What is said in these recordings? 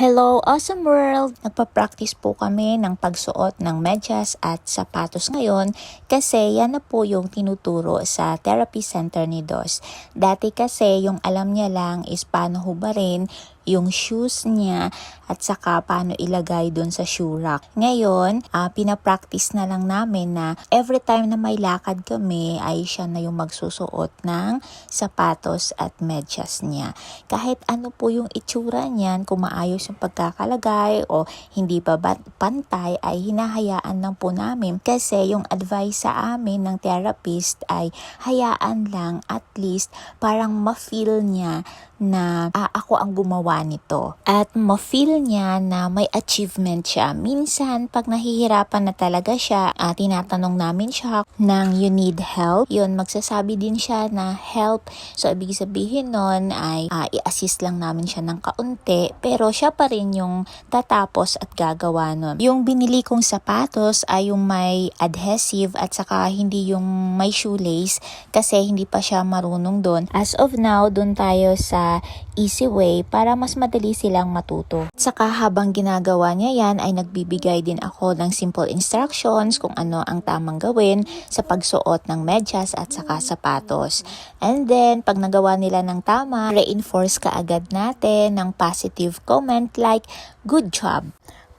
Hello, Awesome World! Nagpa-practice po kami ng pagsuot ng medyas at sapatos ngayon kasi yan na po yung tinuturo sa therapy center ni Dos. Dati kasi yung alam niya lang is paano hubarin yung shoes niya at saka paano ilagay dun sa shoe rack. Ngayon, pinapractice na lang namin na every time na may lakad kami ay siya na yung magsusuot ng sapatos at medyas niya. Kahit ano po yung itsura niyan, kung maayos yung pagkakalagay o hindi pa pantay ay hinahayaan lang po namin kasi yung advice sa amin ng therapist ay hayaan lang at least parang ma-feel niya na ako ang gumawa nito at ma-feel niya na may achievement siya. Minsan pag nahihirapan na talaga siya, tinatanong namin siya ng you need help, yun magsasabi din siya na help. So ibig sabihin nun ay i-assist lang namin siya ng kaunti pero siya pa rin yung tatapos at gagawa nun. Yung binili kong sapatos ay yung may adhesive at saka hindi yung may shoelace kasi hindi pa siya marunong doon. As of now, doon tayo sa easy way para mas madali silang matuto. Saka habang ginagawa niya yan ay nagbibigay din ako ng simple instructions kung ano ang tamang gawin sa pagsuot ng medyas at saka sapatos. And then, pag nagawa nila ng tama, reinforce ka agad natin ng positive comment like, good job,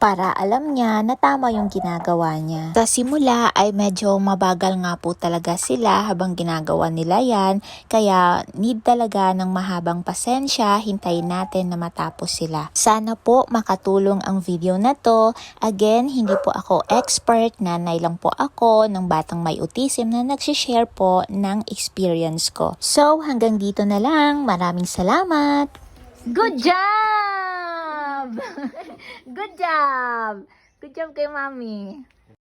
para alam niya na tama yung ginagawa niya. Sa simula ay medyo mabagal nga po talaga sila habang ginagawa nila yan, kaya need talaga ng mahabang pasensya, hintayin natin na matapos sila. Sana po makatulong ang video na to. Again, hindi po ako expert, nanay lang po ako ng batang may autism na nagsishare po ng experience ko. So, hanggang dito na lang. Maraming salamat! Good job! Good job! Good job kay Mami.